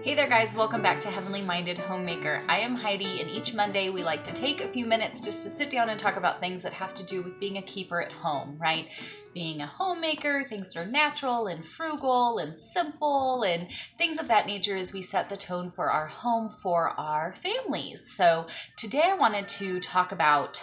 Hey there guys, welcome back to Heavenly Minded Homemaker. I am Heidi, and each Monday we like to take a few minutes just to sit down and talk about things that have to do with being a keeper at home, right? Being a homemaker, things that are natural and frugal and simple and things of that nature as we set the tone for our home, for our families. So today I wanted to talk about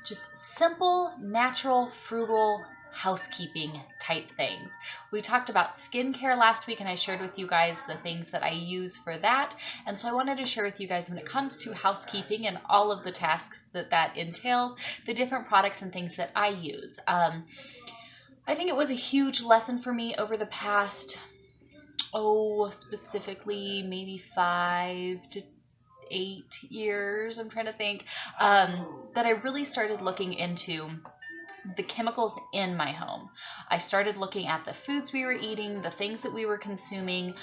just simple, natural, frugal housekeeping type things. We talked about skincare last week, and I shared with you guys the things that I use for that. And so I wanted to share with you guys, when it comes to housekeeping and all of the tasks that entails, the different products and things that I use. I think it was a huge lesson for me over the past, specifically maybe 5 to 8 years, I'm trying to think, that I really started looking into the chemicals in my home. I started looking at the foods we were eating, the things that we were consuming,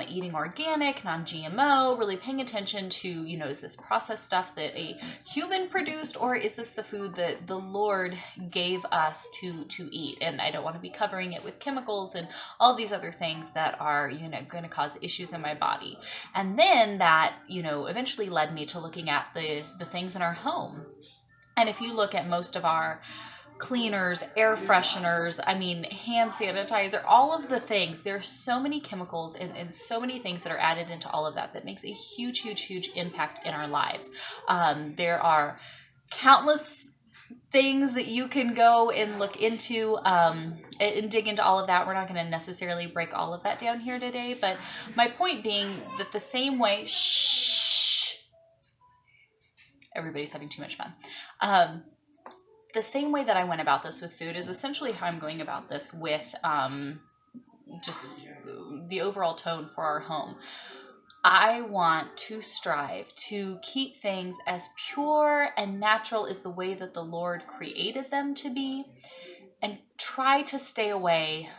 eating organic, non-GMO, really paying attention to, is this processed stuff that a human produced, or is this the food that the Lord gave us to eat? And I don't want to be covering it with chemicals and all these other things that are, going to cause issues in my body. And then that, eventually led me to looking at the things in our home. And if you look at most of our cleaners, air fresheners, hand sanitizer, all of the things, there are so many chemicals and so many things that are added into all of that makes a huge, huge, huge impact in our lives. There are countless things that you can go and look into and dig into all of that. We're not going to necessarily break all of that down here today, but my point being that the same way, everybody's having too much fun. The same way that I went about this with food is essentially how I'm going about this with just the overall tone for our home. I want to strive to keep things as pure and natural as the way that the Lord created them to be, and try to stay away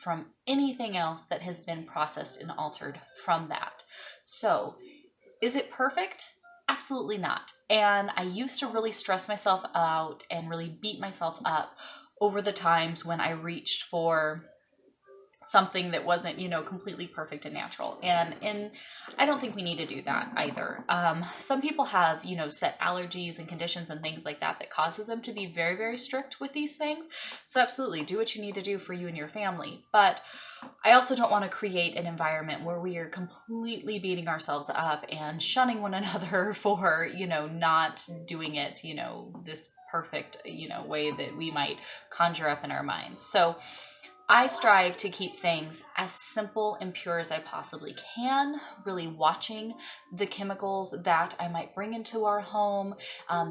from anything else that has been processed and altered from that. So, is it perfect? Absolutely not. And I used to really stress myself out and really beat myself up over the times when I reached for something that wasn't, completely perfect and natural. And I don't think we need to do that either. Some people have, set allergies and conditions and things like that causes them to be very, very strict with these things. So absolutely do what you need to do for you and your family. But I also don't want to create an environment where we are completely beating ourselves up and shunning one another for, not doing it, this perfect, way that we might conjure up in our minds. So I strive to keep things as simple and pure as I possibly can, really watching the chemicals that I might bring into our home,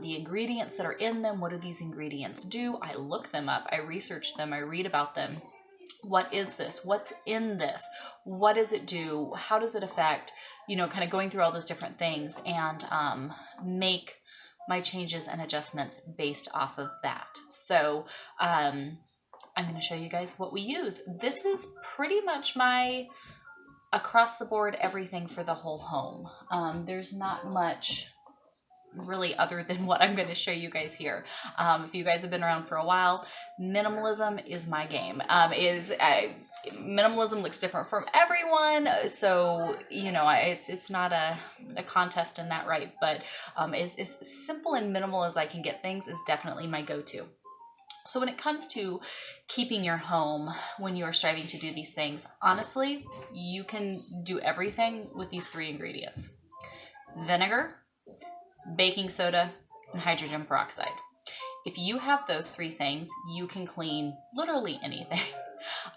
the ingredients that are in them. What do these ingredients do? I look them up, I research them, I read about them. What is this? What's in this? What does it do? How does it affect, kind of going through all those different things, and make my changes and adjustments based off of that. So I'm going to show you guys what we use. This is pretty much my across the board everything for the whole home. There's not much really other than what I'm going to show you guys here. If you guys have been around for a while, minimalism is my game. Minimalism looks different from everyone, so it's not a contest in that, right? But as simple and minimal as I can get things is definitely my go-to. So when it comes to keeping your home, when you are striving to do these things, honestly, you can do everything with these 3 ingredients: vinegar, baking soda, and hydrogen peroxide. If you have those 3 things, you can clean literally anything.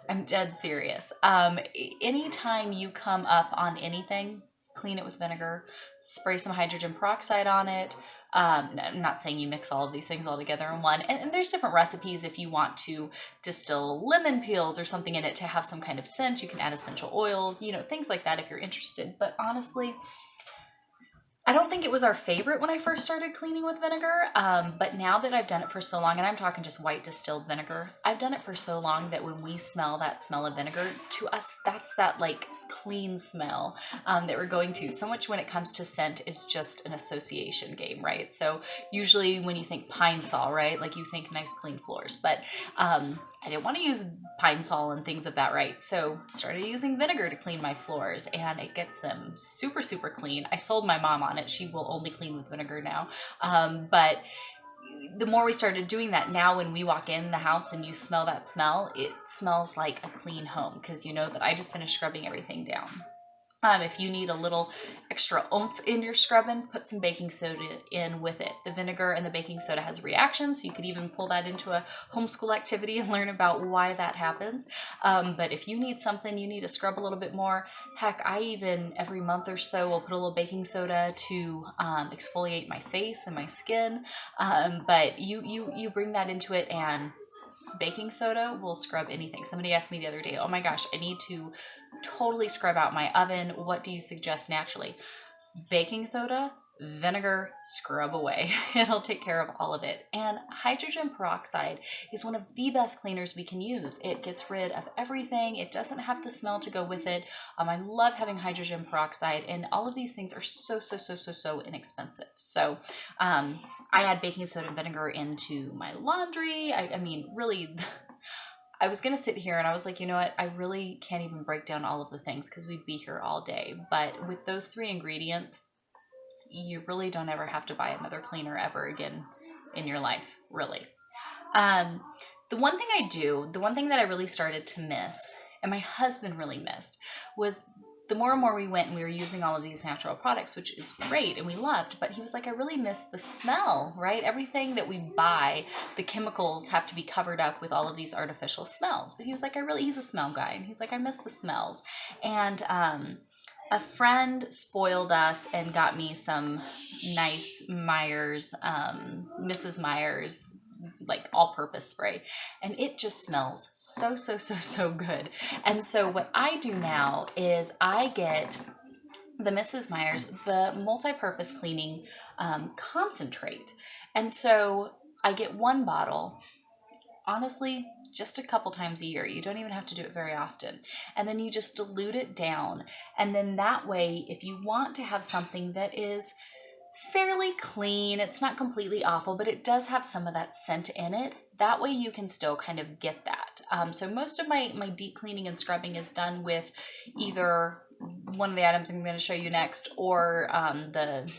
I'm dead serious. Anytime you come up on anything, clean it with vinegar, spray some hydrogen peroxide on it. I'm not saying you mix all of these things all together in one. And there's different recipes if you want to distill lemon peels or something in it to have some kind of scent. You can add essential oils, things like that if you're interested. But honestly, I don't think it was our favorite when I first started cleaning with vinegar, but now that I've done it for so long, and I'm talking just white distilled vinegar, I've done it for so long that when we smell that smell of vinegar, to us, that's that clean smell that we're going to. So much when it comes to scent is just an association game, right? So usually when you think Pine Sol, right, like you think nice clean floors, but I didn't want to use Pine Sol and things of that, right? So started using vinegar to clean my floors, and it gets them super, super clean. I sold my mom on it. She will only clean with vinegar now. But the more we started doing that, now when we walk in the house and you smell that smell, it smells like a clean home, because you know that I just finished scrubbing everything down. If you need a little extra oomph in your scrubbing, put some baking soda in with it. The vinegar and the baking soda has reactions, so you could even pull that into a homeschool activity and learn about why that happens. But if you need something, you need to scrub a little bit more. Heck, I even every month or so will put a little baking soda to exfoliate my face and my skin. But you bring that into it, and baking soda will scrub anything. Somebody asked me the other day, oh my gosh, I need to totally scrub out my oven. What do you suggest naturally? Baking soda, vinegar, scrub away. It'll take care of all of it. And hydrogen peroxide is one of the best cleaners we can use. It gets rid of everything. It doesn't have the smell to go with it. I love having hydrogen peroxide, and all of these things are so inexpensive. So I add baking soda and vinegar into my laundry. I mean, really, I was going to sit here and I was like, you know what? I really can't even break down all of the things because we'd be here all day. But with those 3 ingredients, you really don't ever have to buy another cleaner ever again in your life, really. The one thing that I really started to miss, and my husband really missed, was the more and more we went and we were using all of these natural products, which is great and we loved, but he was like, I really miss the smell, right? Everything that we buy, the chemicals have to be covered up with all of these artificial smells. But he was like, he's a smell guy. And he's like, I miss the smells. And a friend spoiled us and got me some nice Myers, Mrs. Myers, like all-purpose spray, and it just smells so good. And so what I do now is I get the Mrs. Myers, the multi-purpose cleaning concentrate, and so I get 1 bottle, honestly, just a couple times a year. You don't even have to do it very often. And then you just dilute it down. And then that way, if you want to have something that is fairly clean, it's not completely awful, but it does have some of that scent in it, that way you can still kind of get that. So most of my deep cleaning and scrubbing is done with either one of the items I'm going to show you next, or the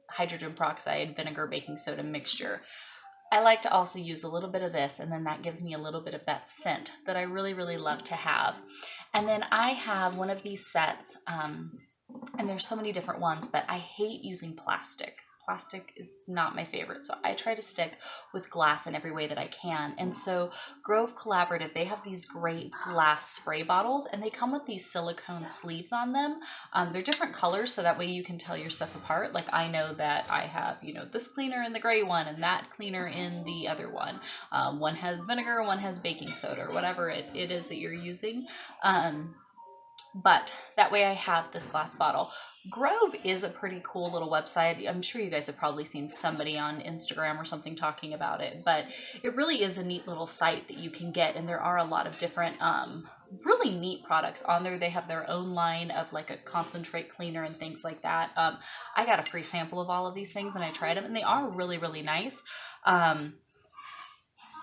hydrogen peroxide, vinegar, baking soda mixture. I like to also use a little bit of this, and then that gives me a little bit of that scent that I really love to have. And then I have one of these sets, and there's so many different ones, but I hate using plastic. Plastic is not my favorite, so I try to stick with glass in every way that I can. And so Grove Collaborative, they have these great glass spray bottles, and they come with these silicone sleeves on them. They're different colors, so that way you can tell your stuff apart. Like I know that I have, this cleaner in the gray one and that cleaner in the other one. One has vinegar, one has baking soda, or whatever it is that you're using. But that way I have this glass bottle. Grove is a pretty cool little website. I'm sure you guys have probably seen somebody on Instagram or something talking about it, but it really is a neat little site that you can get, and there are a lot of different really neat products on there. They have their own line of like a concentrate cleaner and things like that. I got a free sample of all of these things and I tried them, and they are really nice.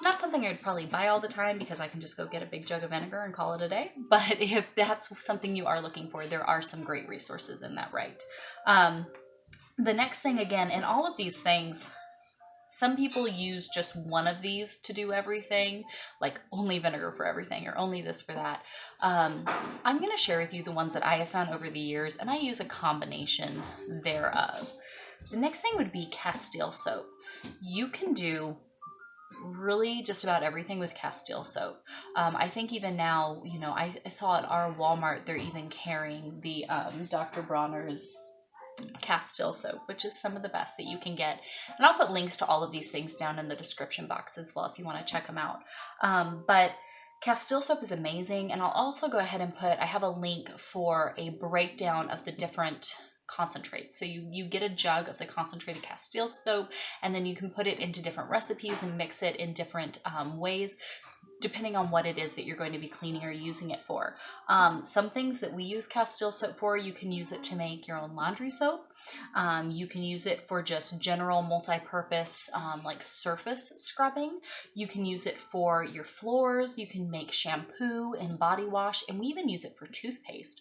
Not something I'd probably buy all the time because I can just go get a big jug of vinegar and call it a day. But if that's something you are looking for, there are some great resources in that, right? The next thing, again, in all of these things, some people use just one of these to do everything, like only vinegar for everything or only this for that. I'm going to share with you the ones that I have found over the years, and I use a combination thereof. The next thing would be Castile soap. You can do really just about everything with Castile soap. I think even now, I saw at our Walmart, they're even carrying the Dr. Bronner's Castile soap, which is some of the best that you can get. And I'll put links to all of these things down in the description box as well if you want to check them out. But Castile soap is amazing. And I'll also go ahead and I have a link for a breakdown of the different concentrates. So you get a jug of the concentrated Castile soap, and then you can put it into different recipes and mix it in different ways. depending on what it is that you're going to be cleaning or using it for. Some things that we use Castile soap for, you can use it to make your own laundry soap. You can use it for just general multi-purpose like surface scrubbing. You can use it for your floors. You can make shampoo and body wash, and we even use it for toothpaste.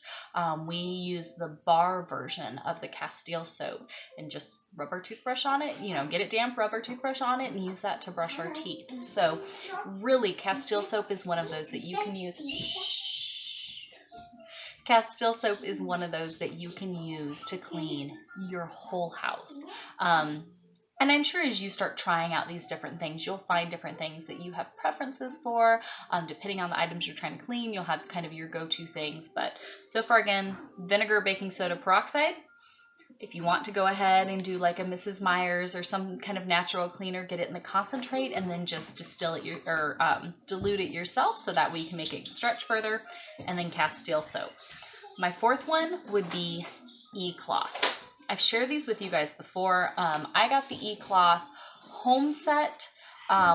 We use the bar version of the Castile soap and just rub our toothbrush on it, get it damp, rub our toothbrush on it, and use that to brush our teeth. So really, Castile soap is one of those that you can use. Castile soap is one of those that you can use to clean your whole house. And I'm sure as you start trying out these different things, you'll find different things that you have preferences for. Depending on the items you're trying to clean, you'll have kind of your go-to things. But so far, again, vinegar, baking soda, peroxide. If you want to go ahead and do like a Mrs. Meyer's or some kind of natural cleaner, get it in the concentrate and then just distill it dilute it yourself so that way you can make it stretch further. And then Castile soap. My fourth one would be e-cloth. I've shared these with you guys before. I got the e-cloth home set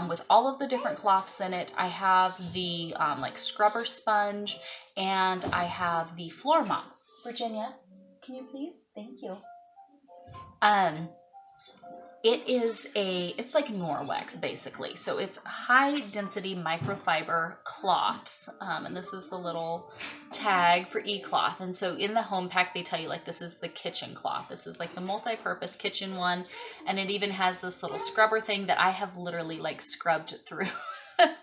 with all of the different cloths in it. I have the like scrubber sponge, and I have the floor mop. Virginia, can you please? Thank you. It's like Norwex basically. So it's high density microfiber cloths. And this is the little tag for e-cloth. And so in the home pack, they tell you like, this is the kitchen cloth. This is like the multi-purpose kitchen one. And it even has this little scrubber thing that I have literally like scrubbed through.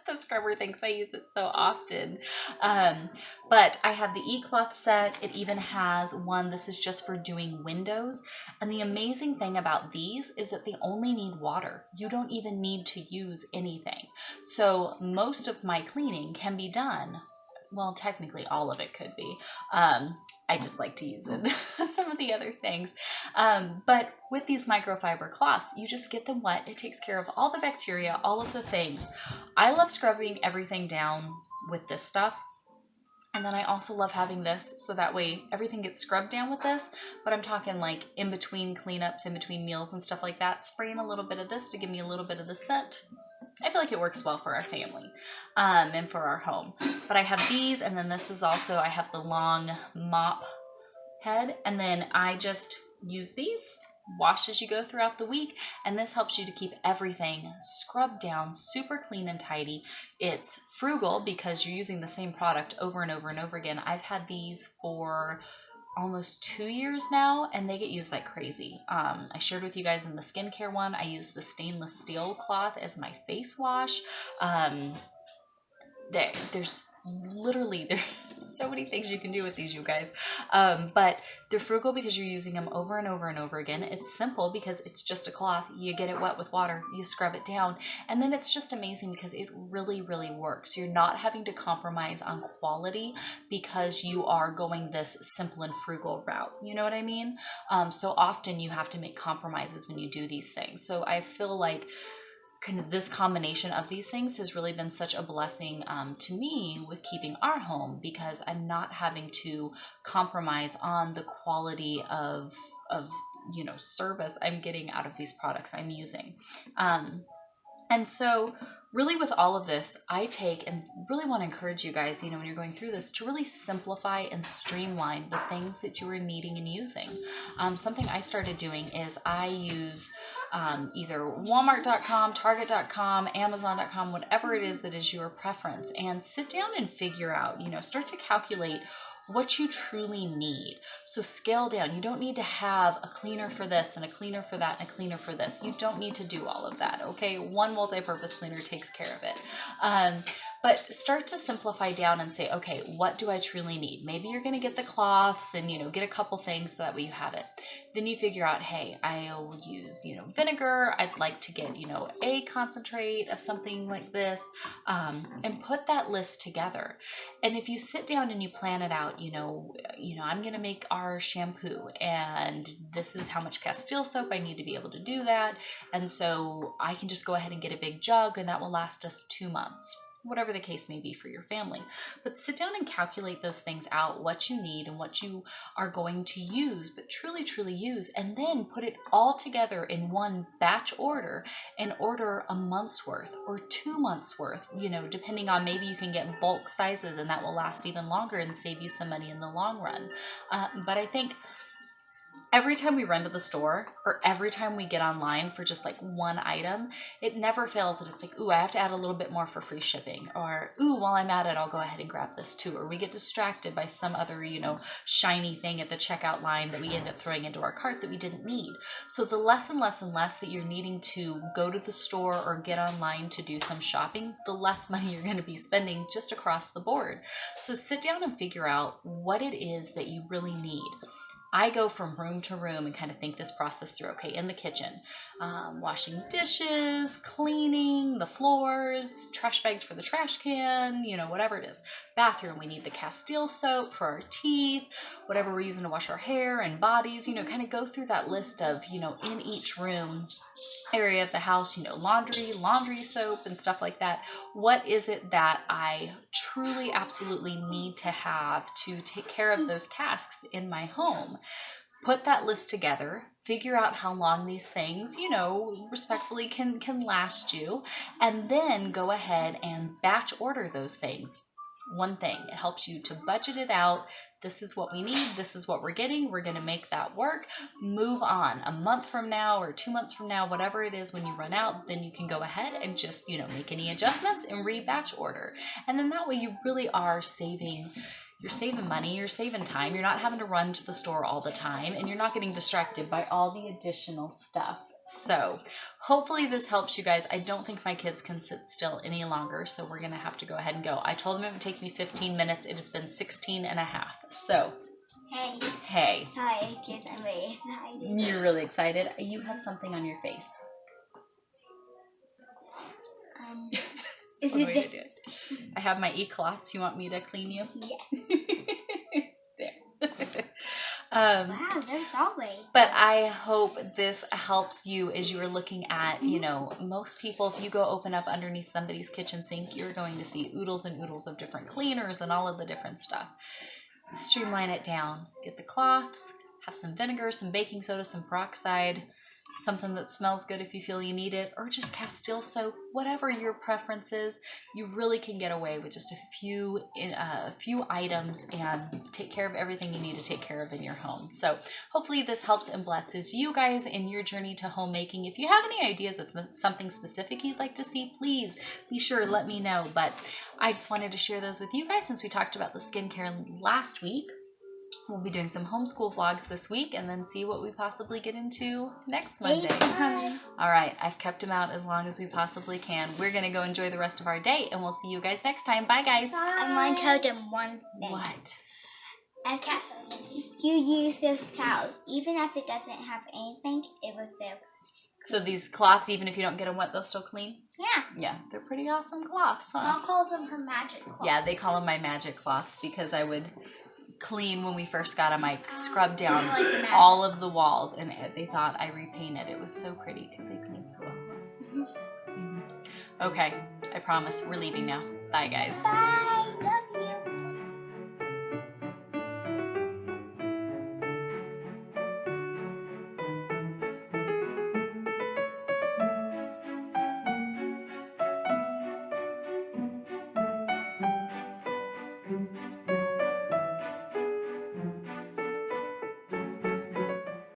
The scrubber thinks I use it so often. But I have the e-cloth set. It even has one, this is just for doing windows. And the amazing thing about these is that they only need water. You don't even need to use anything. So most of my cleaning can be done, well, technically all of it could be. I just like to use it. Some of the other things. But with these microfiber cloths, you just get them wet. It takes care of all the bacteria, all of the things. I love scrubbing everything down with this stuff. And then I also love having this, so that way everything gets scrubbed down with this, but I'm talking like in between cleanups, in between meals and stuff like that, spraying a little bit of this to give me a little bit of the scent. I feel like it works well for our family and for our home. But I have these, and then this is also, I have the long mop head, and then I just use these, wash as you go throughout the week, and this helps you to keep everything scrubbed down, super clean and tidy. It's Frugal because you're using the same product over and over and over again. I've had these for almost 2 years now, and they get used like crazy. I shared with you guys in the skincare one, I use the stainless steel cloth as my face wash. There's so many things you can do with these, you guys. But they're frugal because you're using them over and over and over again. It's simple because it's just a cloth. You get it wet with water, you scrub it down, and then it's just amazing because it really, really works. You're not having to compromise on quality because you are going this simple and frugal route. You know what I mean? So often you have to make compromises when you do these things. So I feel like kind of this combination of these things has really been such a blessing to me with keeping our home, because I'm not having to compromise on the quality of service I'm getting out of these products I'm using. And so really with all of this, I take and really want to encourage you guys, when you're going through this, to really simplify and streamline the things that you are needing and using. Something I started doing is I use either Walmart.com, Target.com, Amazon.com, whatever it is that is your preference, and sit down and figure out, start to calculate what you truly need. So scale down. You don't need to have a cleaner for this and a cleaner for that and a cleaner for this. You don't need to do all of that, okay? One multi-purpose cleaner takes care of it. But start to simplify down and say, okay, what do I truly need? Maybe you're going to get the cloths and, get a couple things so that way you have it. Then you figure out, hey, I'll use, vinegar. I'd like to get, a concentrate of something like this, and put that list together. And if you sit down and you plan it out, I'm going to make our shampoo, and this is how much Castile soap I need to be able to do that. And so I can just go ahead and get a big jug, and that will last us 2 months. whatever the case may be for your family. But sit down and calculate those things out, what you need and what you are going to use, but truly, truly use, and then put it all together in one batch order and order a month's worth or 2 months worth, you know, depending on, maybe you can get bulk sizes and that will last even longer and save you some money in the long run. But I think every time we run to the store or every time we get online for just like one item, it never fails that it's like, ooh, I have to add a little bit more for free shipping, or ooh, while I'm at it, I'll go ahead and grab this too. Or we get distracted by some other, you know, shiny thing at the checkout line that we end up throwing into our cart that we didn't need. So the less and less and less that you're needing to go to the store or get online to do some shopping, the less money you're going to be spending just across the board. So sit down and figure out what it is that you really need. I go from room to room and kind of think this process through. Okay, in the kitchen, washing dishes, cleaning the floors, trash bags for the trash can, you know, whatever it is. Bathroom, we need the Castile soap for our teeth, whatever we're using to wash our hair and bodies, you know, kind of go through that list of, you know, in each room area of the house, you know, laundry soap and stuff like that. What is it that I truly absolutely need to have to take care of those tasks in my home? Put that list together, figure out how long these things, you know, respectfully can last you, and then go ahead and batch order those things. One thing, it helps you to budget it out. This is what we need. This is what we're getting. We're going to make that work. Move on. A month from now or 2 months from now, whatever it is, when you run out, then you can go ahead and just, you know, make any adjustments and re-batch order. And then that way you really are saving. You're saving money, you're saving time, you're not having to run to the store all the time, and you're not getting distracted by all the additional stuff. So hopefully this helps you guys. I don't think my kids can sit still any longer, so we're gonna have to go ahead and go. I told them it would take me 15 minutes. It has been 16 and a half. So hey. Hi, kids, I'm really excited. You're really excited. You have something on your face. That's one way to do it. I have my e-cloths. You want me to clean you? Yeah. There. Wow, there's always. But I hope this helps you as you are looking at, you know, most people, if you go open up underneath somebody's kitchen sink, you're going to see oodles and oodles of different cleaners and all of the different stuff. Streamline it down. Get the cloths, have some vinegar, some baking soda, some peroxide, something that smells good if you feel you need it, or just Castile soap, whatever your preference is. You really can get away with just a few items and take care of everything you need to take care of in your home. So hopefully this helps and blesses you guys in your journey to homemaking. If you have any ideas of something specific you'd like to see, please be sure to let me know. But I just wanted to share those with you guys since we talked about the skincare last week. We'll be doing some homeschool vlogs this week and then see what we possibly get into next Monday. All right, I've kept them out as long as we possibly can. We're going to go enjoy the rest of our day, and we'll see you guys next time. Bye, guys. I want to tell them one thing. What? If you use this house, even if it doesn't have anything, it will still. So these cloths, even if you don't get them wet, they'll still clean? Yeah. Yeah, they're pretty awesome cloths, huh? Mom calls them her magic cloths. Yeah, they call them my magic cloths because I would clean when we first got them. I scrubbed down all of the walls, and they thought I repainted. It was so pretty because they clean so well. Okay, I promise we're leaving now. Bye, guys. Bye.